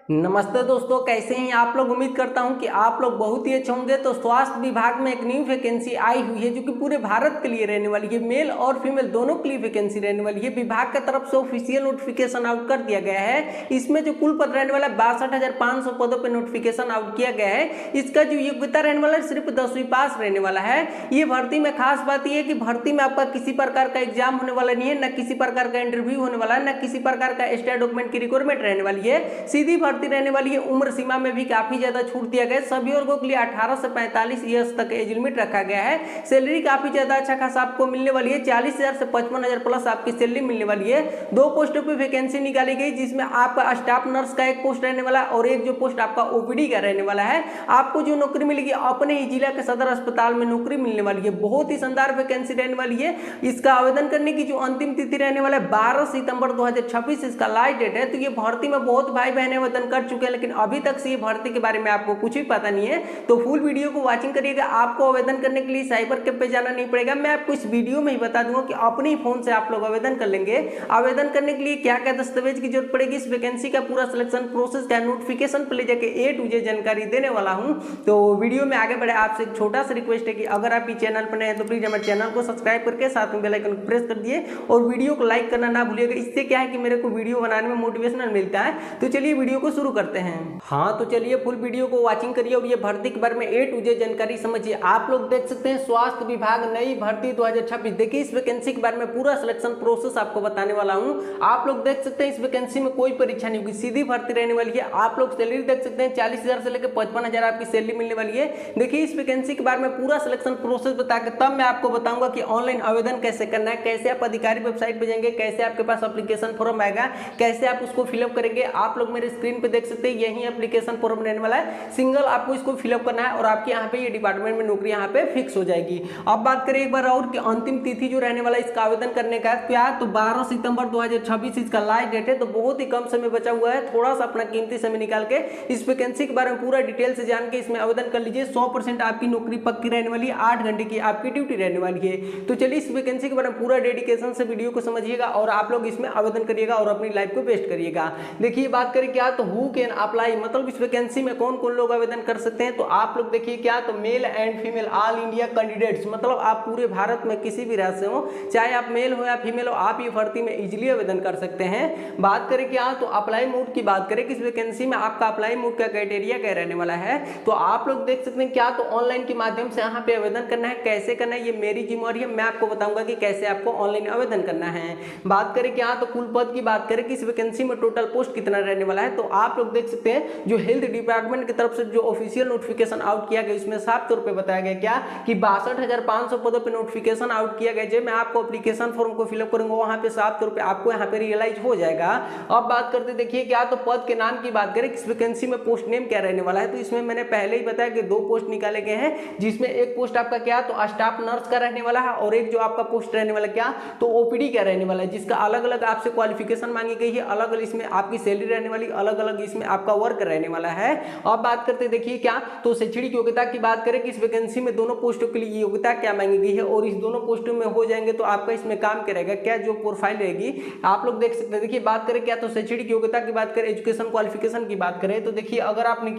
नमस्ते दोस्तों, कैसे हैं आप लोग। उम्मीद करता हूं कि आप लोग बहुत ही अच्छे होंगे। तो स्वास्थ्य विभाग में एक न्यू वैकेंसी आई हुई है जो कि पूरे भारत के लिए रहने वाली है। मेल और फीमेल दोनों के लिए वैकेंसी रहने वाली है। विभाग की तरफ से ऑफिशियल नोटिफिकेशन आउट कर दिया गया है। इसमें जो कुल पद रहने वाला 62,500 पदों पर नोटिफिकेशन आउट किया गया है। इसका जो योग्यता रहने वाला है सिर्फ 10वीं पास रहने वाला है। ये भर्ती में खास बात यह है कि भर्ती में आपका किसी प्रकार का एग्जाम होने वाला नहीं है, न किसी प्रकार का इंटरव्यू होने वाला है, न किसी प्रकार का एक्स्ट्रा डॉक्यूमेंट की रिक्वायरमेंट रहने वाली है। सीधी भर्ती रहने वाली है। उम्र सीमा में भी काफी ज्यादा छूट दिया गया है। सभी वर्गों के लिए 18 से 45 ईयर्स तक एज लिमिट रखा गया है। सैलरी काफी ज्यादा अच्छा खासा आपको मिलने वाली है। 40,000 से 55,000 प्लस आपकी सैलरी मिलने वाली है। 2 पोस्टों पे वैकेंसी निकाली गई, जिसमें आपका स्टाफ नर्स का एक पोस्ट रहने वाला है और एक जो पोस्ट आपका ओपीडी का रहने वाला है। आपको जो नौकरी मिलेगी अपने ही जिला के सदर अस्पताल में नौकरी मिलने वाली है। बहुत ही शानदार वैकेंसी रहने वाली है। इसका आवेदन करने की जो अंतिम तिथि रहने वाला है 12 सितंबर 2026 इसका लास्ट डेट है। तो ये भर्ती में बहुत भाई बहन आवेदन कर चुके हैं, लेकिन अभी तक से ये भर्ती के बारे में आपको कुछ भी पता नहीं है। तो फुल वीडियो को वॉचिंग करिएगा। आपको आवेदन करने के लिए साइबर कैफे पे जाना नहीं पड़ेगा। मैं आपको इस वीडियो में ही बता दूंगा कि अपने ही फोन से आप लोग आवेदन कर लेंगे। आवेदन करने के लिए क्या क्या दस्तावेज की जरूरत पड़ेगी, इस वैकेंसी का पूरा सिलेक्शन प्रोसेस का नोटिफिकेशन पे ले जाके ए टू जेड जानकारी देने वाला हूं। तो वीडियो में आगे बढ़े आपसे एक छोटा सा रिक्वेस्ट है कि अगर आप इस चैनल पर नए हैं तो प्लीज हमारे चैनल को सब्सक्राइब करके साथ में बेल आइकन को प्रेस कर दिए और वीडियो को लाइक करना ना भूलिएगा। इससे क्या है कि मेरे को वीडियो बनाने में मोटिवेशनल मिलता है। तो चलिए वीडियो को शुरू करते हैं। हाँ, तो चलिए फुल वीडियो को वॉचिंग करिए और ये भर्ती के बारे में ए टू जेड जानकारी समझिए। आप लोग देख सकते हैं स्वास्थ्य विभाग नई भर्ती 2026। देखिए इस वैकेंसी के बारे में पूरा सिलेक्शन प्रोसेस आपको बताने वाला हूं। आप लोग देख सकते हैं इस वैकेंसी में कोई परीक्षा नहीं होगी, सीधी भर्ती रहने वाली है। आप लोग सैलरी देख सकते हैं 40,000 से लेकर 55,000 आपकी सैलरी मिलने वाली है। देखिए इस वैकेंसी के बारे में पूरा सिलेक्शन प्रोसेस बता के तब मैं आपको बताऊंगा कि ऑनलाइन आवेदन कैसे करना है, कैसे आप अधिकारी वेबसाइट पे जाएंगे, कैसे आपके पास एप्लीकेशन फॉर्म आएगा, कैसे आप उसको फिलअप करेंगे। आप लोग मेरे स्क्रीन पे देख सकते हैं यही एप्लीकेशन फॉर्म रहने वाला है। सिंगल आपको इसको फिलअप करना है और आपके यहाँ पे ये डिपार्टमेंट में नौकरी यहाँ पे फिक्स हो जाएगी। अब बात करें एक बार और कि अंतिम तिथि जो रहने वाला है इसका आवेदन करने का क्या, तो 12 सितंबर 2026 इसका लास्ट डेट है। तो बहुत ही कम समय बचा हुआ है। थोड़ा सा अपना कीमती समय निकाल के इस वैकेंसी के बारे में पूरा डिटेल से जान के इसमें आवेदन कर लीजिए। 100% आपकी नौकरी पक्की रहने वाली है। 8 घंटे की आपकी ड्यूटी रहने वाली है। तो चलिए इस वैकेंसी के बारे में पूरा डेडिकेशन से वीडियो को समझिएगा और आप लोग इसमें आवेदन करिएगा और अपनी लाइफ को बेस्ट करिएगा। देखिए बात करें क्या, तो हु कैन अप्लाई, मतलब इस वैकेंसी में कौन कौन लोग आवेदन कर सकते हैं। तो आप लोग देखिए क्या, तो male and female all India candidates, मतलब आप पूरे भारत में किसी भी राज्य से हो, चाहे आप मेल हो या फीमेल हो, आप ये भर्ती में इजीली आवेदन कर सकते हैं। बात करें क्या, तो अप्लाई मोड की बात करें, किस वैकेंसी में आपका अप्लाई मोड का क्राइटेरिया क्या रहने वाला है। तो आप लोग देख सकते हैं क्या, तो ऑनलाइन के माध्यम से यहाँ पे आवेदन करना है। कैसे करना है ये मेरी जिम्मेवारी है, मैं आपको बताऊंगा कि कैसे आपको ऑनलाइन आवेदन करना है। बात करें क्या, तो कुल पद की बात करें, किस वैकेंसी में टोटल पोस्ट कितना रहने वाला है। तो आप लोग देख सकते हैं जो हेल्थ डिपार्टमेंट की तरफ से जो ऑफिशियल नोटिफिकेशन आउट किया गया इसमें साफ तौर पे बताया गया क्या कि 62,500 पदों पे नोटिफिकेशन आउट किया गया। जब मैं आपको एप्लीकेशन फॉर्म को फिलअप करूंगा वहां पे साफ तौर पे आपको यहाँ पे रियलाइज हो जाएगा। अब बात करते देखिए क्या, तो पद के नाम की बात करें, किस वैकेंसी में पोस्ट नेम क्या रहने वाला है। तो इसमें मैंने पहले ही बताया कि 2 पोस्ट निकाले गए हैं, जिसमें एक पोस्ट आपका क्या, तो स्टाफ नर्स का रहने वाला है और एक जो आपका पोस्ट रहने वाला क्या, तो ओपीडी का रहने वाला है, जिसका अलग अलग आपसे क्वालिफिकेशन मांगी गई है, अलग अलग इसमें आपकी सैलरी रहने वाली, अलग अलग इसमें आपका वर्क रहने वाला है। अब बात करते देखिए क्या, तो शैक्षणिक योग्यता की बात करें कि इस वैकेंसी में दोनों पोस्टों के लिए योग्यता क्या मांगी गई है और इस दोनों पोस्टों में हो जाएंगे तो आपका इसमें काम क्या रहेगा, क्या जो प्रोफाइल रहेगी आप लोग देख सकते हैं। देखिए बात करें क्या, तो शैक्षणिक योग्यता की बात करें, एजुकेशन क्वालिफिकेशन की बात करें, तो देखिए अगर आपने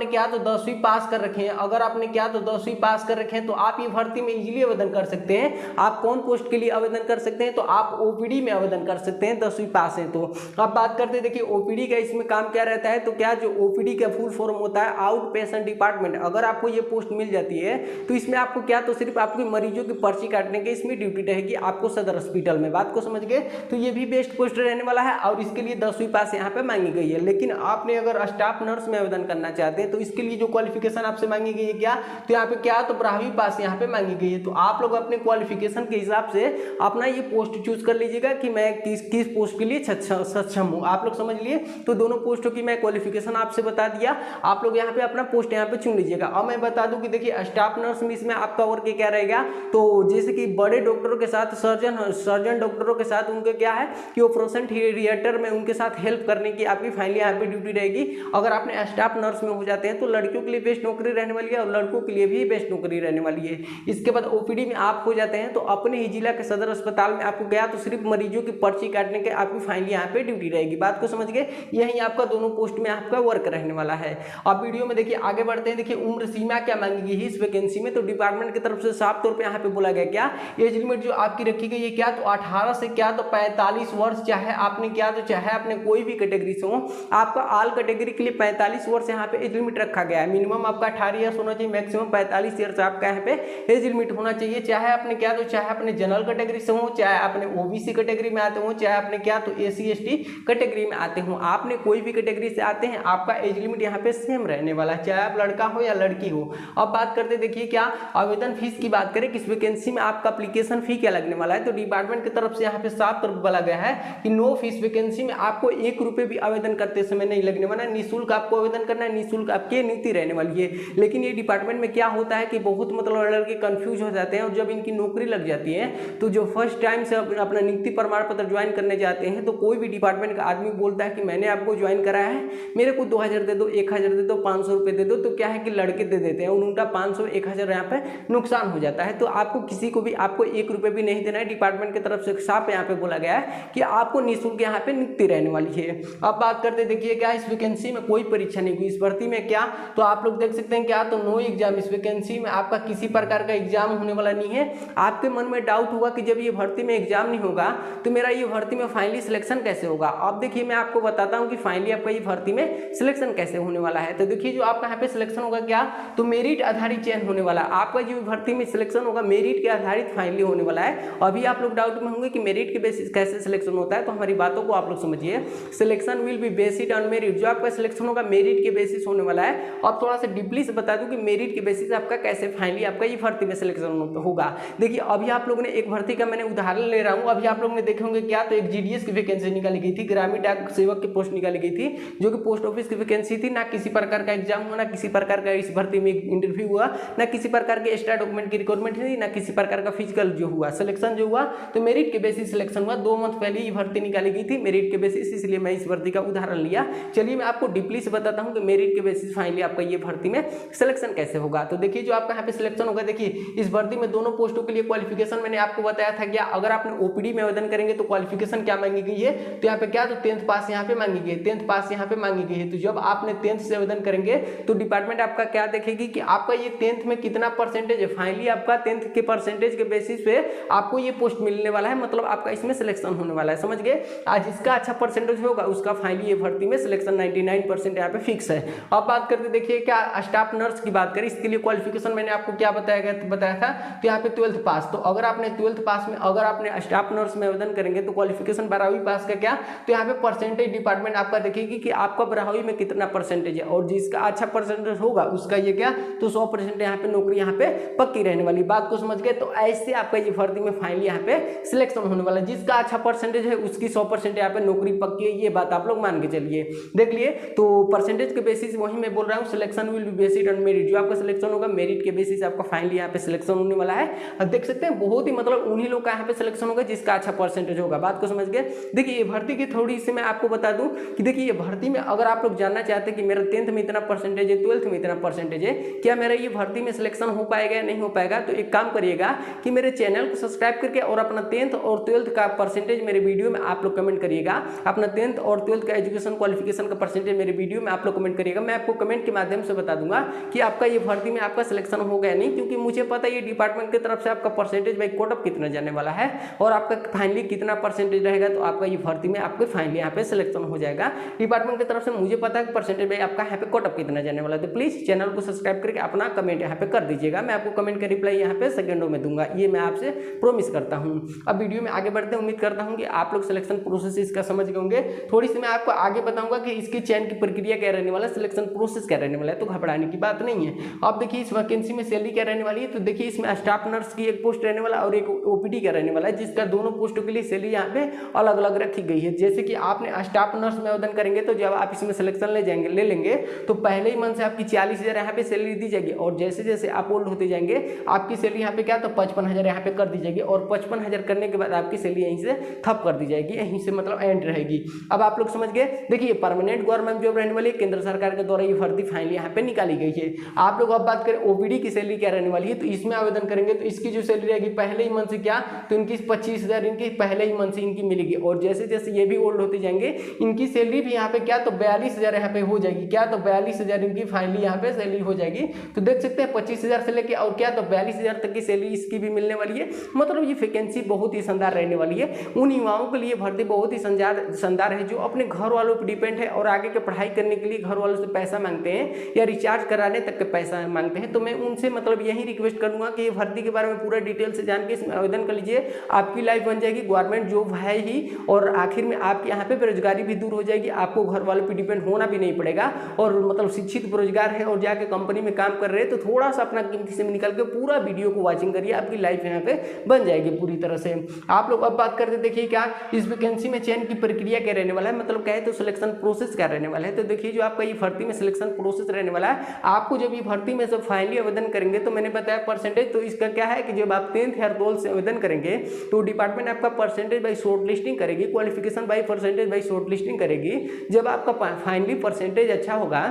क्या तो 10वीं पास कर रखे हैं, अगर आपने क्या तो 10वीं पास कर रखे हैं, तो आप ये भर्ती में इजीली आवेदन कर सकते हैं। आप कौन पोस्ट के लिए आवेदन कर सकते हैं, तो आप ओपीडी में आवेदन कर सकते हैं, 10वीं पास है। तो अब बात करते देखिए ओपीडी का इसमें काम क्या रहता है। तो क्या जो ओपीडी का फुल फॉर्म होता है आउट पेशेंट डिपार्टमेंट। अगर आपको ये पोस्ट मिल जाती है तो इसमें आपको क्या, तो सिर्फ आपके मरीजों की पर्ची काटने की इसमें ड्यूटी रहेगी आपको सदर हॉस्पिटल में। बात को समझ गए। तो ये भी बेस्ट पोस्ट रहने वाला है और इसके लिए 10वीं पास यहाँ पे मांगी गई है। लेकिन आपने अगर स्टाफ नर्स में आवेदन करना चाहते हैं तो इसके लिए जो क्वालिफिकेशन आपसे मांगी गई है क्या, तो यहाँ पे क्या, तो 12वीं पास यहाँ पे मांगी गई है। तो आप लोग अपने क्वालिफिकेशन के हिसाब से अपना ये पोस्ट चूज कर लीजिएगा कि मैं किस पोस्ट के लिए सक्षम हूँ। आप लोग समझ लिए। तो दोनों पोस्टों की मैं क्वालिफिकेशन आपसे बता दिया। आप लोग यहाँ पे अपना पोस्ट यहाँ पे चुन लीजिएगा। अब मैं बता दूं कि देखिए स्टाफ नर्स में इसमें आपका वर्क क्या रहेगा, तो जैसे कि बड़े डॉक्टरों के साथ सर्जन डॉक्टरों के साथ उनके क्या है कि ऑपरेशन थिएटर में उनके साथ हेल्प करने की आपकी फाइनली यहाँ पे ड्यूटी रहेगी। अगर आपने स्टाफ नर्स में हो जाते हैं तो लड़कियों के लिए बेस्ट नौकरी रहने वाली है और लड़कों के लिए भी बेस्ट नौकरी रहने वाली है। इसके बाद ओपीडी में आप हो जाते हैं तो अपने ही जिला के सदर अस्पताल में आपको गया तो सिर्फ मरीजों की पर्ची काटने के आपकी फाइनली यहाँ पे ड्यूटी रहेगी। बात को समझ गए। यही आपका दोनों पोस्ट में आपका वर्क रहने वाला है। अब वीडियो में देखिए आगे बढ़ते हैं। देखिए उम्र सीमा क्या मांगी गई है इस वैकेंसी में, तो डिपार्टमेंट की तरफ से साफ तौर पे यहाँ पे बोला गया क्या, एज लिमिट जो आपकी रखी गई है क्या, तो 18 से क्या तो 45 वर्ष, चाहे आपने क्या तो चाहे आपने कोई भी कैटेगरी से हो, आपका ऑल कैटेगरी के लिए 45 वर्ष यहाँ पे एज लिमिट रखा गया है। मिनिमम आपका 18 ईयर्स होना चाहिए, मैक्सिमम 45 ईयर्स आपका यहाँ पे एज लिमिट होना चाहिए। चाहे आपने क्या तो चाहे अपने जनरल कैटेगरी से हो, चाहे आपने ओबीसी कैटेगरी में आते हो, चाहे आपने क्या तो एसी एसटी कैटेगरी में आते हो, आपने कोई भी कैटेगरी से आते हैं, आपका एज लिमिट यहाँ पे सेम रहने वाला है, चाहे आप लड़का हो या लड़की हो। अब बात करते देखिए क्या आवेदन फीस की बात करें, किस वैकेंसी में आपका एप्लीकेशन फी क्या लगने वाला है, तो डिपार्टमेंट की तरफ से यहाँ पे साफ तौर पर बोला गया है कि नो फीस वैकेंसी में आपको 1 रुपये भी आवेदन करते समय नहीं लगने वाला है, निःशुल्क आपको आवेदन करना है, निःशुल्क आपकी नीति रहने वाली है। लेकिन ये डिपार्टमेंट में क्या होता है कि बहुत मतलब लड़के कंफ्यूज हो जाते हैं, और जब इनकी नौकरी लग जाती है तो जो फर्स्ट टाइम से अपना नियुक्ति प्रमाण पत्र ज्वाइन करने जाते हैं, तो कोई भी डिपार्टमेंट का आदमी बोलता है कि मैंने आपको ज्वाइन कराया है, मेरे को 2000 दे दो, 1000 दे दो, 500 रुपये दे दो, तो क्या है कि लड़के दे देते हैं, उनका 500 1000 यहाँ पे नुकसान हो जाता है। तो आपको किसी को भी आपको 1 रुपये भी नहीं देना है, डिपार्टमेंट की तरफ से साफ यहाँ पे बोला गया है कि आपको निःशुल्क यहाँ पे नियुक्ति रहने वाली है। अब बात करते देखिए क्या इस वैकेंसी में कोई परीक्षा नहीं हुई, इस भर्ती में क्या तो आप लोग देख सकते हैं क्या तो नो एग्जाम, इस वैकेंसी में आपका किसी प्रकार का एग्जाम होने वाला नहीं है। आपके मन में डाउट होगा कि जब ये भर्ती में एग्जाम नहीं होगा तो मेरा ये भर्ती में फाइनली सिलेक्शन कैसे होगा। अब देखिए मैं आपको बताता हूँ कि फाइनली आपका ये भर्ती में सिलेक्शन कैसे होने वाला है। तो देखिए जो आपका यहाँ पे सिलेक्शन होगा क्या तो मेरिट आधारित चयन होने वाला है, आपका जो भर्ती में सिलेक्शन होगा मेरिट के आधारित फाइनली होने वाला है। अभी आप लोग डाउट में होंगे कि मेरिट के बेसिस कैसे सिलेक्शन होता है, तो हमारी बातों को आप लोग समझिए। Selection will be based on merit, जो आपका सिलेक्शन होगा मेरिट के बेसिस होने वाला है। और थोड़ा सा डीपली से बता दूं कि मेरिट के बेसिस आपका कैसे फाइनली आपका ये भर्ती में सिलेक्शन होगा। देखिए अभी आप लोगों ने एक भर्ती का मैंने उदाहरण ले रहा हूँ, अभी आप लोग ने देखे होंगे क्या तो एक जीडीएस की वैकेंसी निकाली गई थी, ग्रामीण डाक सेवक की पोस्ट निकाली गई थी, जो कि पोस्ट ऑफिस की वैकेंसी थी। ना किसी प्रकार का एग्जाम हुआ, ना किसी प्रकार का इस भर्ती में इंटरव्यू हुआ, ना किसी प्रकार के एक्स्ट्रा डॉक्यूमेंट की रिक्वायरमेंट थी, ना किसी प्रकार का फिजिकल जो हुआ। सिलेक्शन जो हुआ तो मेरिट के बेसिस सिलेक्शन हुआ। 2 मंथ पहले ये भर्ती निकाली गई थी मेरिट के बेसिस, इसलिए मैं इस भर्ती का उदाहरण लिया। चलिए मैं आपको डीपली से बताता हूँ कि मेरिट के बेसिस फाइनली आपका ये भर्ती में सिलेक्शन कैसे होगा। तो देखिए जो आपका यहाँ पे सिलेक्शन होगा, देखिए इस भर्ती में दोनों पोस्टों के लिए क्वालिफिकेशन मैंने आपको बताया था क्या, अगर आपने ओपीडी में आवेदन करेंगे तो क्वालिफिकेशन क्या मांगी गई है, तो यहाँ पे क्या तो 10th पास यहाँ पे मांगी गई है, 10th पास यहाँ पे मांगी गई है। तो जब आपने 10th से आवेदन करेंगे तो डिपार्टमेंट आपका क्या देखेगी कि आपका ये 10th में कितना परसेंटेज है। फाइनली आपका 10th के परसेंटेज के बेसिस पे आपको ये पोस्ट मिलने वाला है, मतलब आपका इसमें सिलेक्शन होने वाला है, समझ गए। आज इसका अच्छा परसेंटेज होगा उसका फाइनली ये भर्ती में सिलेक्शन 99% यहाँ पे फिक्स है। अब बात करते देखिए क्या स्टाफ नर्स की बात करें, इसके लिए क्वालिफिकेशन मैंने आपको क्या बताया था, तो यहाँ पे 12th पास। तो अगर आपने 12th पास में अगर आपने स्टाफ नर्स में आवेदन करेंगे तो क्वालिफिकेशन 12वीं पास का क्या, तो यहाँ पे परसेंटेज डिपार्टमेंट आपका देखेगी कि आपका 12वीं में कितना परसेंटेज है, और जिसका अच्छा परसेंटेज होगा उसका ये क्या तो 100% यहाँ पे नौकरी यहाँ पे पक्की रहने वाली। बात को समझ गए। तो ऐसे आपका ये भर्ती में फाइनली यहाँ पे सिलेक्शन होने वाला है, जिसका अच्छा परसेंटेज है उसकी 100% यहाँ पे नौकरी पक्की है, ये बात आप लोग मान के चलिए। देख लिए तो परसेंटेज के बेसिस वही मैं बोल रहा हूँ, selection will be based on merit, जो आपका सिलेक्शन होगा मेरिट के बेसिस आपका फाइनली यहाँ पे सिलेक्शन होने वाला है। अब देख सकते हैं बहुत ही मतलब उन्हीं लोग का यहाँ पे सिलेक्शन होगा जिसका अच्छा परसेंटेज होगा। बात को समझ गए। देखिए ये भर्ती की थोड़ी सी मैं आपको बता दूं कि देखिए ये भर्ती में अगर आप लोग जानना चाहते हैं कि मेरा 10th में इतना परसेंटेज है, 12th में इतना परसेंटेज है, क्या मेरा ये भर्ती में सिलेक्शन हो पाएगा या नहीं हो पाएगा, तो एक काम करिएगा कि मेरे चैनल को सब्सक्राइब करके और अपना 10th और 12th का परसेंटेज मेरे वीडियो में आप लोग कमेंट करिएगा। अपना 10th और 12th का एजुकेशन क्वालिफिकेशन का परसेंटेज मेरे वीडियो में आप लोग कमेंट करिएगा। मैं आपको कमेंट के माध्यम से बता दूंगा कि आपका ये भर्ती में आपका सिलेक्शन होगा या नहीं, क्योंकि मुझे पता है ये डिपार्टमेंट की तरफ से आपका परसेंटेज भाई कोट ऑफ कितना जाने वाला है और आपका फाइनली कितना परसेंटेज रहेगा, तो आपका ये भर्ती में आपके फाइनली यहाँ पे सिलेक्शन हो जाएगा। डिपार्टमेंट की तरफ से मुझे पता है कि परसेंटेज भाई आपका यहाँ पे कोट ऑफ कितना जाने वाला है। तो प्लीज चैनल को सब्सक्राइब करके अपना कमेंट यहाँ पे कर दीजिएगा। मैं आपको कमेंट का रिप्लाई यहाँ पे सेकंडों में दूंगा, ये मैं आपसे प्रॉमिस करता हूँ। अब वीडियो में आगे बढ़ते हैं, उम्मीद करता हूँ कि आप लोग सिलेक्शन प्रोसेस इसका समझ गए होंगे। थोड़ी सी मैं आपको आगे बताऊंगा कि इसकी चयन की प्रक्रिया क्या रहने वाला है, सिलेक्शन प्रोसेस क्या रहने वाला है, तो घबराने की बात नहीं है। अब देखिए इस वैकेंसी में सैलरी क्या रहने वाली है, तो देखिए इसमें स्टाफ नर्स की एक पोस्ट रहने वाला और एक ओपीडी का रहने वाला है, जिसका दोनों पोस्टों के लिए सैलरी यहाँ पे अलग अलग रखी गई है। जैसे कि आपने स्टाफ नर्स में आवेदन करेंगे तो जब आप इसमें सिलेक्शन ले लेंगे तो पहले ही मंथ से आपकी 40,000 यहाँ पे सैलरी दी जाएगी, और जैसे जैसे आप ओल्ड होते जाएंगे आपकी सैलरी यहाँ पे क्या तो 55,000 यहाँ पे कर दी जाएगी, और 55,000 करने के बाद आपकी सैलरी यहीं से थप कर दी जाएगी, यहीं से मतलब एंड रहेगी। अब आप लोग समझ गए। देखिए परमानेंट गवर्नमेंट जॉब रहने वाली है, केंद्र सरकार के द्वारा ये भर्ती फाइनली यहाँ पे निकाली गई है। आप लोग अब बात करें ओपीडी की सैलरी क्या रहने वाली है, तो इसमें आवेदन करेंगे तो इसकी जो सैलरी रहेगी पहले ही मंथ से क्या तो इनकी 25,000 इनकी पहले ही मंथ से इनकी मिलेगी, और जैसे जैसे ये भी ओल्ड होते जाएंगे इनकी सैलरी भी यहाँ पे क्या तो 42,000 यहाँ पे हो जाएगी, क्या तो 42,000 इनकी फाइनली यहाँ पे सैलरी हो जाएगी। तो देख सकते हैं 25,000 से लेके और क्या तो 42,000 तक की सैलरी इसकी भी मिलने वाली है। मतलब ये वैकेंसी बहुत ही शानदार रहने वाली है। उन युवाओं के लिए भर्ती बहुत ही शानदार है जो अपने घर वालों पर डिपेंड है और आगे के पढ़ाई करने के लिए घर वालों से पैसा मांगते हैं या रिचार्ज कराने तक के पैसा मांगते हैं। तो मैं उनसे मतलब यही रिक्वेस्ट करूंगा कि भर्ती के बारे में पूरा डिटेल से जान के इसमें आवेदन कर लीजिए। आपकी लाइफ बन जाएगी, गवर्नमेंट जॉब है ही, और आखिर में आपके यहाँ पे बेरोजगारी भी दूर हो जाएगी। आपको घर वालों पे डिपेंड होना भी नहीं पड़ेगा और मतलब शिक्षित बेरोजगार है और जाके कंपनी में काम कर रहे हैं तो थोड़ा सा अपना कीमती समय निकाल के पूरा वीडियो को वॉचिंग करिए, आपकी लाइफ यहाँ पे बन जाएगी पूरी तरह से। आप लोग अब बात करते देखिए क्या इस वैकेंसी में चयन की प्रक्रिया क्या रहने वाला है, मतलब कहे तो सिलेक्शन प्रोसेस क्या रहने वाला है। तो देखिए जो आपका ये भर्ती में सिलेक्शन प्रोसेस रहने वाला है, आपको जब ये भर्ती में जब फाइनली आवेदन करेंगे तो मैंने बताया परसेंटेज, तो इसका क्या है कि जब आप 10th या 12th से आवेदन करेंगे तो डिपार्टमेंट आपका परसेंटेज बाई शॉर्ट लिस्टिंग करेगी, qualification by percentage by short listing करेगी। जब आपका फाइनली परसेंटेज अच्छा होगा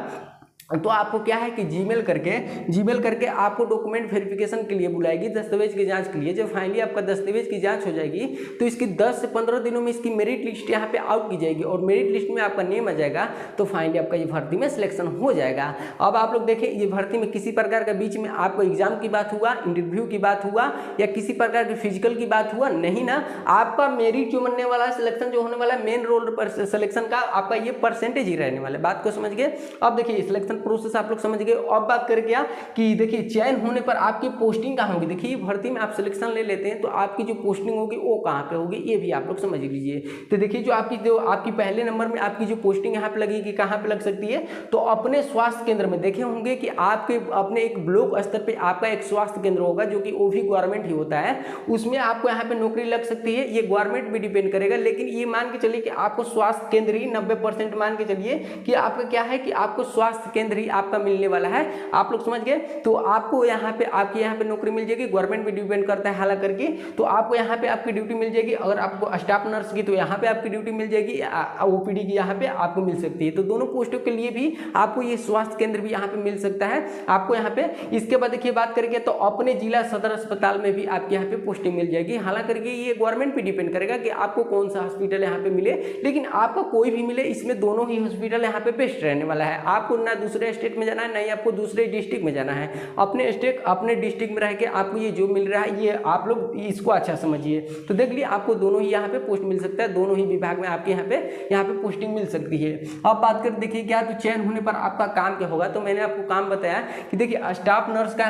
तो आपको क्या है कि जीमेल करके आपको डॉक्यूमेंट वेरिफिकेशन के लिए बुलाएगी, दस्तावेज की जांच के लिए। जब फाइनली आपका दस्तावेज की जांच हो जाएगी तो इसकी 10 से 15 दिनों में इसकी मेरिट लिस्ट यहाँ पे आउट की जाएगी और मेरिट लिस्ट में आपका नेम आ जाएगा तो फाइनली आपका ये भर्ती में सिलेक्शन हो जाएगा। अब आप लोग देखें ये भर्ती में किसी प्रकार का बीच में आपको एग्जाम की बात हुआ, इंटरव्यू की बात हुआ या किसी प्रकार के फिजिकल की बात हुआ नहीं ना, आपका मेरिट जो बनने वाला है, सिलेक्शन जो होने वाला है, मेन रोल पर सिलेक्शन का आपका ये परसेंटेज ही रहने वाला है। बात को समझ गए। अब देखिए सिलेक्शन प्रोसेस आप लोग समझ गए। अब बात करें क्या कि देखिए चयन होने पर आपकी पोस्टिंग कहाँ होगी। देखिए भर्ती में आप सिलेक्शन ले लेते हैं तो आपकी जो पोस्टिंग होगी वो कहाँ पे होगी ये भी आप लोग समझ लीजिए। तो देखिए जो आपकी पहले नंबर में आपकी जो पोस्टिंग यहाँ पे लगेगी, कहाँ पे लग सकती है तो अपने स्वास्थ्य केंद्र में। देखे होंगे कि आपके अपने एक ब्लॉक स्तर पे आपका एक स्वास्थ्य केंद्र होगा जो कि वो भी गवर्नमेंट ही होता है, उसमें आपको यहाँ पे नौकरी लग सकती है। ये गवर्नमेंट भी डिपेंड करेगा, लेकिन ये मान के चलिए कि आपको स्वास्थ्य केंद्र ही 90% मान के चलिए कि आपका क्या है कि आपको स्वास्थ्य केंद्र ही आपका मिलने वाला है। आप लोग समझ गए। तो आपको यहाँ पे आपकी यहाँ पे नौकरी मिल जाएगी, गवर्नमेंट भी डिपेंड करता है हालांकि करके। तो आपको यहाँ पे आपकी ड्यूटी मिल जाएगी। अगर आपको स्टाफ नर्स की तो यहाँ पे आपकी ड्यूटी मिल जाएगी, ओपीडी की यहाँ पे आपको मिल सकती है। तो दोनों पोस्टों के लिए भी आपको ये स्वास्थ्य केंद्र भी यहाँ पे मिल सकता है आपको यहाँ पे। इसके बाद देखिए बात करेंगे तो अपने जिला सदर अस्पताल में भी आपके यहाँ पे पोस्टिंग मिल जाएगी। हालांकि करके ये गवर्नमेंट पे डिपेंड करेगा कि आपको कौन सा हॉस्पिटल यहाँ पे मिले, लेकिन आपका कोई भी मिले इसमें दोनों ही हॉस्पिटल यहाँ पे बेस्ट रहने वाला है। आपको ना दूसरे स्टेट में जाना है, नहीं आपको दूसरे डिस्ट्रिक्ट में जाना है। अपने डिस्ट्रिक्ट में रह के आपको ये जो मिल रहा है ये आप लोग इसको अच्छा समझिए। तो देख लीजिए आपको दोनों ही यहाँ पे पोस्ट मिल सकता है, दोनों ही विभाग में आपके यहाँ पे पोस्टिंग मिल सकती है। अब बात करें देखिए क्या तो चयन होने पर आपका काम क्या होगा। तो मैंने आपको काम बताया कि देखिए स्टाफ नर्स का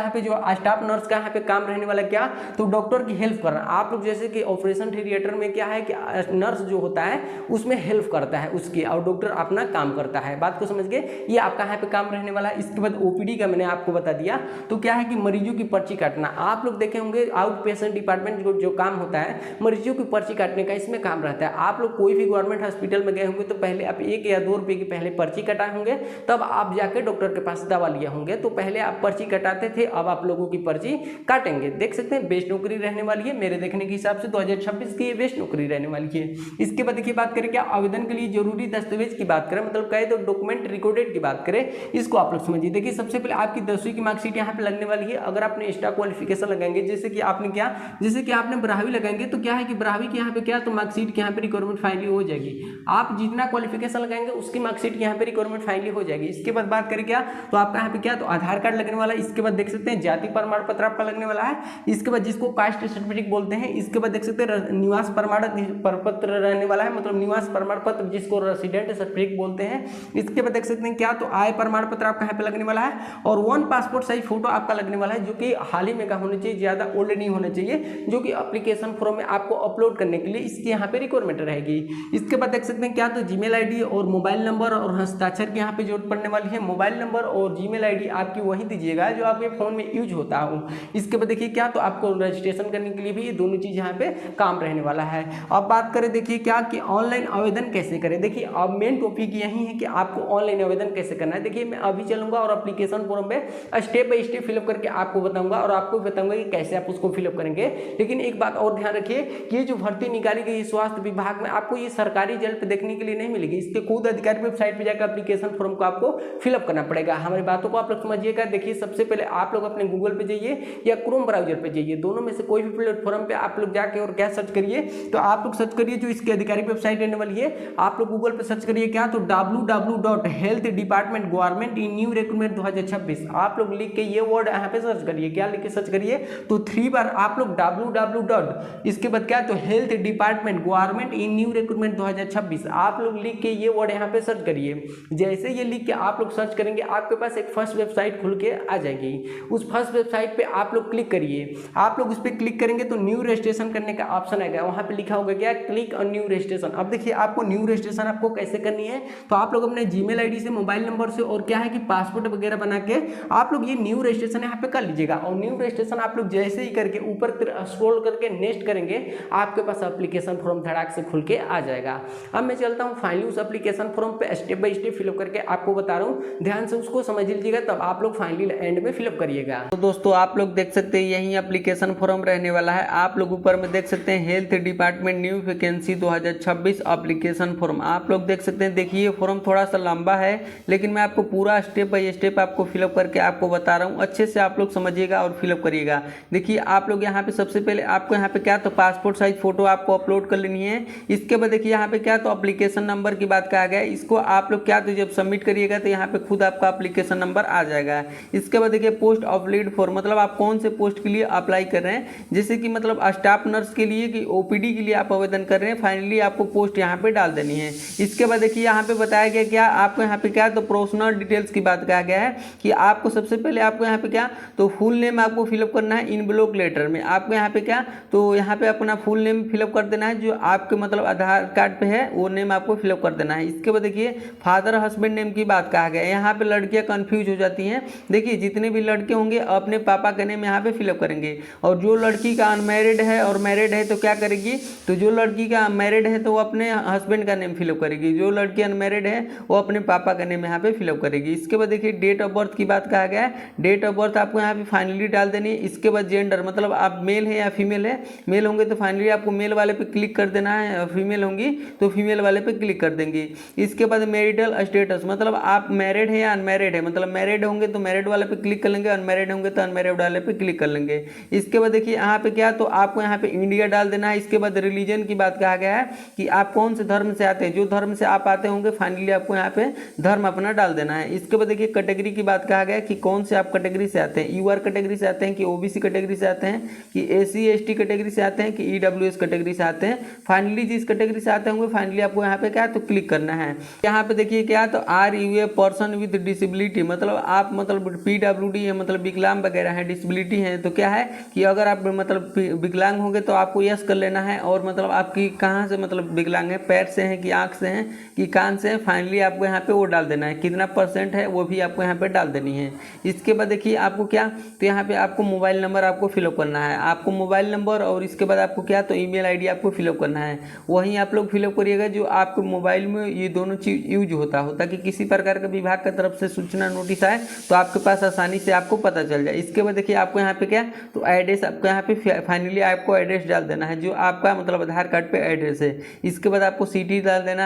यहाँ पे काम रहने वाला क्या तो डॉक्टर की हेल्प करना। आप लोग जैसे कि ऑपरेशन थिएटर में क्या है कि नर्स जो होता है उसमें हेल्प करता है उसकी, और डॉक्टर अपना काम करता है। बात को समझ गए। ये आपका यहाँ पे काम रहने वाला है। इसके बाद ओपीडी का मैंने आपको बता दिया। तो क्या है कि मरीजों की पर्ची काटना। आप लोग देखे होंगे आउट पेशेंट डिपार्टमेंट जो काम होता है मरीजों की पर्ची काटने का, इसमें काम रहता है। आप लोग कोई भी गवर्नमेंट हॉस्पिटल में गए होंगे तो पहले आप 1 या 2 रुपये की पहले पर्ची कटाए होंगे, तब आप जाके डॉक्टर के पास दवा लिए होंगे। तो पहले आप पर्ची कटाते थे, अब आप लोगों की पर्ची काटेंगे। देख सकते हैं बेस्ट नौकरी रहने वाली है मेरे देखने के हिसाब से 2026 की ये बेस्ट नौकरी रहने वाली है। इसके बाद देखिए बात करें क्या आवेदन के लिए जरूरी दस्तावेज की बात करें, मतलब कहे तो डॉक्यूमेंट रिकॉर्डेड की बात करें, इसको आप लोग समझिए। देखिए सबसे पहले आपकी 10वीं की मार्कशीट यहाँ पे लगने वाली है। अगर आपने एक्स्ट्रा क्वालिफिकेशन लगाएंगे जैसे कि आपने 12वीं लगाएंगे तो क्या है कि 12वीं के यहाँ पे क्या तो मार्कशीट के यहाँ पे रिक्वायरमेंट फाइनली हो जाएगी। आप जितना क्वालिफिकेशन लगाएंगे उसकी मार्कशीट यहाँ पे रिक्वायरमेंट फाइनली हो जाएगी। इसके बाद बात करें क्या तो आपका यहाँ पे क्या तो आधार कार्ड लगने वाला है। इसके बाद देख सकते हैं जाति प्रमाण पत्र आपका लगने वाला है। इसके बाद जिसको कास्ट सर्टिफिकेट बोलते हैं। इसके बाद देख सकते हैं निवास प्रमाण पत्र रहने वाला है, मतलब निवास प्रमाण पत्र जिसको रेसिडेंट सर्टिफिकेट बोलते हैं। इसके बाद देख सकते हैं क्या तो आय प्रमाण पत्र आपका यहाँ पे लगने वाला है और 1 पासपोर्ट साइज फोटो आपका लगने वाला है, जो कि हाल ही में का होना चाहिए, ज्यादा ओल्ड नहीं होना चाहिए, जो कि एप्लीकेशन फॉर्म में आपको अपलोड करने के लिए इसकी यहाँ पे रिक्वायरमेंट रहेगी। इसके बाद देख सकते हैं क्या तो जीमेल आईडी और मोबाइल नंबर और हस्ताक्षर की यहाँ पे जरूरत पड़ने वाली है। मोबाइल नंबर और जीमेल आईडी आपकी वही दीजिएगा जो आपके फोन में यूज होता हो। इसके बाद देखिए क्या तो आपको रजिस्ट्रेशन करने के लिए भी ये दोनों चीज यहाँ पे काम रहने वाला है। अब बात करें देखिए क्या कि ऑनलाइन आवेदन कैसे करें। देखिए अब मेन टॉपिक यही है कि आपको ऑनलाइन आवेदन कैसे करना है। देखिए चलिए मैं अभी चलूँगा और एप्लीकेशन फॉर्म पे स्टेप बाय स्टेप फिलअप करके आपको बताऊँगा और आपको बताऊँगा कि कैसे आप उसको फिलअप करेंगे। लेकिन एक बात और ध्यान रखिए कि ये जो भर्ती निकाली गई है स्वास्थ्य विभाग में, आपको ये सरकारी जल पे देखने के लिए नहीं मिलेगी। इसके खुद अधिकारी वेबसाइट पे जाकर एप्लीकेशन फॉर्म को आपको फिलअप करना पड़ेगा। हमारी बातों को आप लोग समझिएगा। देखिए सबसे पहले आप लोग अपने गूगल पे जाइए या क्रोम ब्राउजर पे जाइए, दोनों में से कोई भी प्लेटफॉर्म पे आप लोग जाके और क्या सर्च करिए, तो आप लोग सर्च करिए जो इसकी आधिकारिक वेबसाइट रहने वाली है, आप लोग गूगल पे सर्च करिए क्या, तो www.health-department in new recruitment 2026 आप लोग लिख के ये वर्ड यहाँ पे सर्च करिए। क्या लिख के सर्च करिए, तो 3 बार आप लोग www इसके बाद क्या, तो health department government in new recruitment 2026 आप लोग लिख के ये वर्ड यहाँ पे सर्च करिए। जैसे ये लिख के आप लोग सर्च करेंगे आपके पास एक फर्स्ट वेबसाइट खुल के आ जाएगी। उस फर्स्ट वेबसाइट पे आप लोग क्लिक करिए। आप लोग उस पर क्लिक करेंगे तो न्यू रजिस्ट्रेशन करने का ऑप्शन आएगा, वहाँ पे लिखा होगा क्या, क्लिक ऑन न्यू रजिस्ट्रेशन। अब देखिए आपको न्यू रजिस्ट्रेशन आपको कैसे करनी है, तो आप लोग अपने जीमेल आईडी से, मोबाइल नंबर से और क्या है कि पासपोर्ट वगैरह बना के आप लोग ये न्यू रजिस्ट्रेशन यहाँ पे कर लीजिएगा। और न्यू रजिस्ट्रेशन आप लोग जैसे ही करके ऊपर स्क्रॉल करके नेक्स्ट करेंगे आपके पास एप्लीकेशन फॉर्म धड़ाक से खुल के आ जाएगा। अब मैं चलता हूँ फाइनली उस एप्लीकेशन फॉर्म पे स्टेप बाय स्टेप फिलअप करके आपको बता रहा हूँ, ध्यान से उसको समझ लीजिएगा तब आप लोग फाइनली एंड में फिलअप करिएगा। तो दोस्तों आप लोग देख सकते हैं यही एप्लीकेशन फॉर्म रहने वाला है। आप लोग ऊपर में देख सकते हैं health department new vacancy 2026 application form आप लोग देख सकते हैं। देखिए फॉर्म थोड़ा सा लंबा है लेकिन मैं आपको पूरा स्टेप बाय स्टेप आपको फिलअप करके आपको बता रहा हूँ, अच्छे से आप लोग समझिएगा और फिलअप करिएगा। देखिए आप लोग यहाँ पे सबसे पहले आपको यहाँ पे क्या, तो पासपोर्ट साइज फोटो आपको अपलोड कर लेनी है। इसके बाद देखिए यहाँ पे क्या, तो एप्लीकेशन नंबर की बात कहा गया है, इसको आप लोग क्या, तो जब सबमिट करिएगा तो यहाँ पे खुद आपका एप्लीकेशन नंबर आ जाएगा। इसके बाद देखिए पोस्ट ऑफ लीड फॉर्म, मतलब आप कौन से पोस्ट के लिए अप्लाई कर रहे हैं, जैसे कि मतलब स्टाफ नर्स के लिए कि ओपीडी के लिए आप आवेदन कर रहे हैं, फाइनली आपको पोस्ट यहाँ पे डाल देनी है। इसके बाद देखिए यहाँ पे बताया गया क्या, आपको यहाँ पे क्या, तो पर्सनल डिटेल्स की बात कहा गया है कि आपको सबसे पहले आपको यहाँ पे क्या, तो फुल नेम आपको फिलअप करना है इन ब्लॉक लेटर में। आपको यहाँ पे क्या, तो यहाँ पे अपना फुल नेम फिलअप कर देना है, जो आपके मतलब आधार कार्ड पे है वो नेम आपको फिलअप कर देना है। इसके बाद देखिए फादर हस्बैंड नेम की बात कहा गया है। यहाँ पे लड़कियाँ कंफ्यूज हो जाती हैं। देखिए जितने भी लड़के होंगे अपने पापा का नेम यहाँ पे फिलअप करेंगे, और जो लड़की का अनमैरिड है और मैरिड है तो क्या करेगी, तो जो लड़की का मैरिड है तो वो अपने हस्बैंड का नेम फिलअप करेगी, जो लड़की अनमैरिड है वो अपने पापा का नेम यहाँ पे फिलअप करेगी। इसके बाद देखिए डेट ऑफ बर्थ की बात कहा गया है, डेट ऑफ बर्थ आपको यहाँ पे फाइनली डाल देनी है। इसके बाद जेंडर, मतलब आप मेल है या फीमेल है, मेल होंगे तो फाइनली आपको मेल वाले पे क्लिक कर देना है, फीमेल होंगी तो फीमेल वाले पे क्लिक कर देंगे। इसके बाद मैरिटल स्टेटस, मतलब आप मैरिड है या अनमैरिड है, मतलब मैरिड होंगे तो मैरिड वाले पे क्लिक कर लेंगे, अनमैरिड होंगे तो अनमैरिड वाले पे क्लिक कर लेंगे। इसके बाद देखिए यहाँ पे क्या, तो आपको यहाँ पे इंडिया डाल देना है। इसके बाद रिलीजन की बात कहा गया है कि आप कौन से धर्म से आते हैं, जो धर्म से आप आते होंगे फाइनली आपको यहाँ पे धर्म अपना डाल देना है। इसके बाद देखिए कैटेगरी की बात कहा गया है कि कौन से आप कैटेगरी से आते हैं, यूआर कैटेगरी से आते हैं कि ओबीसी कैटेगरी से आते हैं कि एसी एसटी कैटेगरी से आते हैं कि ईडब्ल्यूएस कैटेगरी से आते हैं। फाइनली जिस कैटेगरी से आते होंगे फाइनली आपको यहाँ पे क्या, तो क्लिक करना है। यहाँ पे देखिए क्या, तो are you a person with disability, मतलब आप मतलब पीडब्ल्यूडी है, मतलब विकलांग वगैरह है, डिसेबिलिटी है, तो क्या है कि अगर आप मतलब विकलांग होंगे तो आपको यस कर लेना है। और मतलब आपकी कहाँ से मतलब विकलांग है, पैर से हैं कि आँख से हैं कि कान से हैं, फाइनली आपको यहाँ पे वो डाल देना है, कितना % है वो भी आपको यहाँ पे डाल देनी है। इसके बाद देखिए आपको क्या, तो यहाँ पे आपको मोबाइल नंबर आपको फिलअप करना है, आपको मोबाइल नंबर, और इसके बाद आपको क्या, तो ईमेल आईडी आपको फिलअप करना है। वहीं आप लोग फिलअप करिएगा जो आपके मोबाइल में ये दोनों चीज़ यूज होता हो, ताकि किसी प्रकार का विभाग की तरफ से सूचना नोटिस आए तो आपके पास आसानी से आपको पता चल जाए। इसके बाद देखिए आपको यहाँ पे क्या, तो एड्रेस आपको यहाँ पे फाइनली आपको एड्रेस डाल देना है जो आपका मतलब आधार कार्ड पे एड्रेस है। इसके बाद आपको सिटी डाल देना,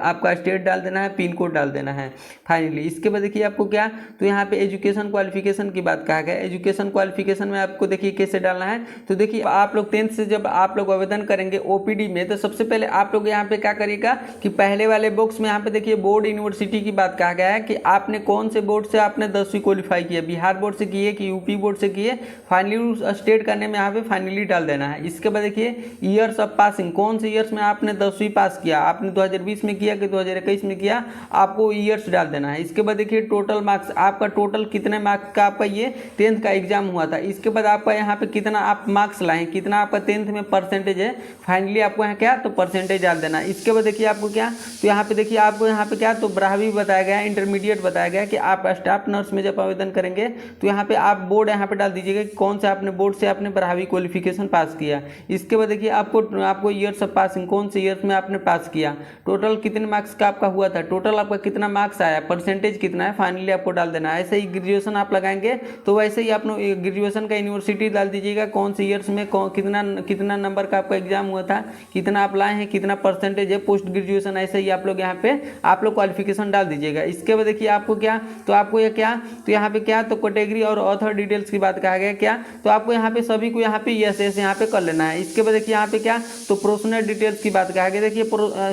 आपका स्टेट डाल देना है, पिन कोड डाल देना है फाइनली। इसके बाद देखिए आपको क्या, तो यहाँ पे एजुकेशन क्वालिफिकेशन की बात कहा गया है। एजुकेशन क्वालिफिकेशन में आपको देखिए कैसे डालना है, तो देखिए आप लोग 10th से जब आप लोग आवेदन करेंगे ओपीडी में, तो सबसे पहले आप लोग यहाँ पे क्या करिएगा कि पहले वाले बॉक्स में यहाँ पे देखिए बोर्ड यूनिवर्सिटी की बात कहा गया है कि आपने कौन से बोर्ड से आपने 10वीं क्वालिफाई किया, बिहार बोर्ड से किए कि यूपी बोर्ड से किए, फाइनली उस स्टेट का नेम यहाँ पे फाइनली डाल देना है। इसके बाद देखिए ईयर्स ऑफ पासिंग, कौन से ईयर्स में आपने 10वीं पास किया, आपने 2020 में किया कि 2021 में किया, आपको ईयर्स डाल देना है। इसके बाद देखिए टोटल मार्क्स, आपका टोटल कितने मार्क्स का आपका ये 10th का एग्जाम हुआ था। इसके बाद आपका यहाँ पे कितना आप मार्क्स लाए, कितना आपका 10th में परसेंटेज है, फाइनली आपको यहाँ क्या, तो परसेंटेज डाल देना। इसके बाद देखिए आपको क्या, तो यहाँ पे देखिए आपको यहाँ पे क्या, तो 12वीं बताया गया है, इंटरमीडिएट बताया गया है कि आप स्टाफ नर्स में जब आवेदन करेंगे तो यहाँ पे आप बोर्ड यहाँ पे डाल दीजिएगा कि कौन सा आपने बोर्ड से आपने 12वीं क्वालिफिकेशन पास किया। इसके बाद देखिए आपको ईयर्स ऑफ पासिंग, कौन से ईयर्स में आपने पास किया, टोटल कितने मार्क्स का आपका हुआ था, टोटल आपका कितना मार्क्स आया, परसेंटेज कितना है फाइनली आपको डाल देना है। ऐसे ही ग्रेजुएशन आप लगाएंगे तो वैसे ही आप ग्रेजुएशन का यूनिवर्सिटी डाल दीजिएगा, कौन से ईयर्स में कितना नंबर का आपका एग्जाम हुआ था, कितना आप लाए हैं, कितना परसेंटेज है पोस्ट ग्रेजुएशन, ऐसे ही आप लोग यहाँ पे आप लोग क्वालिफिकेशन डाल दीजिएगा। इसके बाद देखिए आपको क्या, तो आपको ये क्या, तो यहाँ पे क्या, तो कैटेगरी और ऑथर डिटेल्स की बात कहा गया क्या, तो आपको यहाँ पे सभी को यहाँ पे यस यस यहाँ पे कर लेना है। इसके बाद देखिए यहाँ पे क्या, तो प्रोफेशनल डिटेल्स की बात कहा गया, देखिए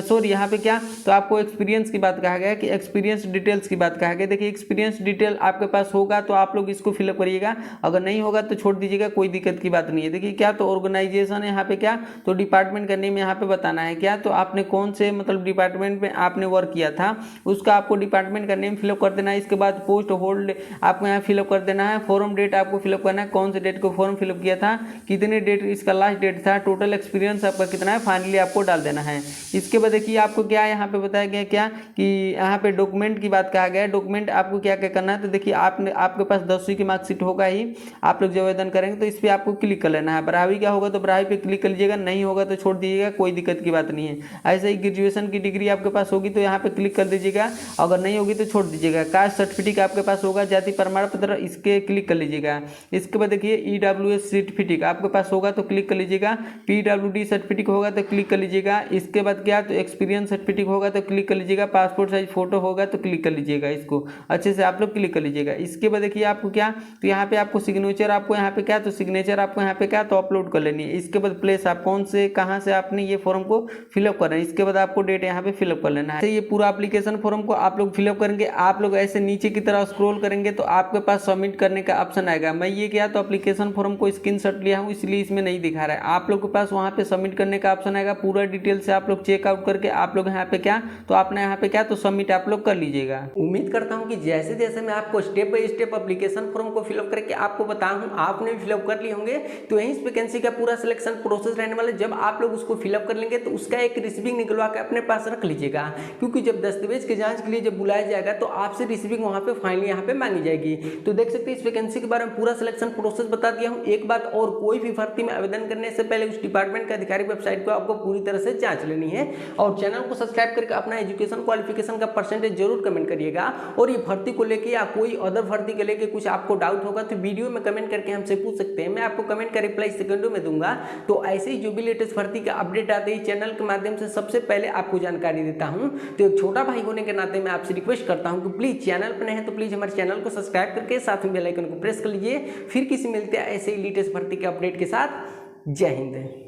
सॉरी यहाँ पे क्या, तो आपको एक्सपीरियंस की बात कहा गया कि एक्सपीरियंस डिटेल्स की बात कहा गया। देखिए एक्सपीरियंस डिटेल आपके पास होगा तो आप लोग इसको फिलअप करिएगा, अगर नहीं होगा तो छोड़ दीजिएगा, कोई दिक्कत की बात नहीं है। देखिए क्या, तो ऑर्गेनाइजेशन है यहाँ पे क्या, तो डिपार्टमेंट का नेम यहाँ पे बताना है क्या, तो आपने कौन से मतलब डिपार्टमेंट में आपने वर्क किया था उसका आपको डिपार्टमेंट का नेम फिलअप कर देना है। इसके बाद पोस्ट होल्ड आपको यहाँ फिलअप कर देना है। फॉर्म डेट आपको फिलअप करना है, कौन से डेट को फॉर्म फिलअप किया था, कितने डेट इसका लास्ट डेट था, टोटल एक्सपीरियंस आपका कितना है, फाइनली आपको डाल देना है। इसके बाद देखिए आपको क्या यहाँ पे बताया गया क्या, कि यहाँ पे डॉक्यूमेंट की बात कहा गया है। डॉक्यूमेंट आपको क्या क्या करना है, तो देखिए आपके पास 10वीं की मार्कशीट होगा ही, आप लोग जो आवेदन करेंगे तो इस पर आपको क्लिक कर लेना है। 12वीं का होगा तो 12वीं पे क्लिक कर लीजिएगा, नहीं होगा तो छोड़ दीजिएगा, कोई दिक्कत की बात नहीं है। ऐसे ही ग्रेजुएशन की डिग्री आपके पास होगी तो यहाँ पे क्लिक कर दीजिएगा, अगर नहीं होगी तो छोड़ दीजिएगा। कास्ट सर्टिफिकेट आपके पास होगा, जाति प्रमाण पत्र, इसके क्लिक कर लीजिएगा। इसके बाद देखिए EWS सर्टिफिकेट आपके पास होगा तो क्लिक कर लीजिएगा, PWD सर्टिफिकेट होगा तो क्लिक कर लीजिएगा। इसके बाद क्या, तो एक्सपीरियंस सर्टिफिकेट होगा तो क्लिक कर लीजिएगा, पासपोर्ट साइज फोटो होगा तो क्लिक कर लीजिएगा, इसको अच्छे से आप लोग क्लिक कर लीजिएगा। इसके बाद देखिए आपको क्या, तो यहाँ पे आपको सिग्नेचर आपको यहाँ पे क्या, तो सिग्नेचर आपको यहाँ पे क्या, तो अपलोड कर लेनी है। इसके बाद प्लेस आप कौन से कहाँ से आपने ये फॉर्म को फिलअप करना है, इसके बाद आपको डेट यहाँ पे फिलअप कर लेना है। ये पूरा एप्लीकेशन फॉर्म को आप लोग फिलअप करेंगे, आप लोग ऐसे नीचे की तरफ स्क्रॉल करेंगे तो आपके पास सबमिट करने का ऑप्शन आएगा। मैं ये क्या, तो एप्लीकेशन फॉर्म को स्क्रीनशॉट लिया हूँ इसलिए इसमें नहीं दिखा रहा है, आप लोग के पास वहाँ पे सबमिट करने का ऑप्शन आएगा। पूरा डिटेल से आप लोग चेकआउट करके आप लोग यहाँ पे क्या, तो आपने यहाँ पे क्या, तो सबमिट आप लोग कर लीजिएगा। उम्मीद करता हूँ कि जैसे जैसे मैं आपको step by step application form को फिलअप करके आपको बता हूँ, आपने भी फिलअप कर लिए होंगे। तो यहीं इस वैकेंसी का पूरा सिलेक्शन प्रोसेस रहने वाला है। जब आप लोग उसको फिलअप कर लेंगे तो उसका एक रिसीविंग निकलवा के अपने पास रख लीजिएगा, क्योंकि जब दस्तावेज की जांच के लिए जब बुलाया जाएगा तो आपसे रिसीविंग वहाँ पे फाइनली यहाँ पे मांगी जाएगी। तो देख सकते हैं इस वैकेंसी के बारे में पूरा सिलेक्शन प्रोसेस बता दिया हूँ। एक बात और, कोई भी भर्ती में आवेदन करने से पहले उस डिपार्टमेंट का आधिकारिक वेबसाइट को आपको पूरी तरह से जांच लेनी है, और चैनल को सब्सक्राइब करके अपना एजुकेशन क्वालिफिकेशन का परसेंटेज जरूर कमेंट करिएगा। और ये भर्ती को लेकर या कोई अदर भर्ती को लेकर कुछ आपको डाउट होगा तो वीडियो में कमेंट करके हमसे पूछ सकते हैं, मैं आपको कमेंट का रिप्लाई सेकंडों में दूंगा। तो ऐसे ही जो भी लेटेस्ट भर्ती का अपडेट आते ही चैनल के माध्यम से सबसे पहले आपको जानकारी देता हूं। तो एक छोटा भाई होने के नाते मैं आपसे रिक्वेस्ट करता हूं कि प्लीज चैनल पर नए हैं तो प्लीज हमारे चैनल को सब्सक्राइब करके साथ में बेल आइकन को प्रेस कर लीजिए। फिर किसी मिलते हैं ऐसे ही लेटेस्ट भर्ती के अपडेट के साथ। जय हिंद।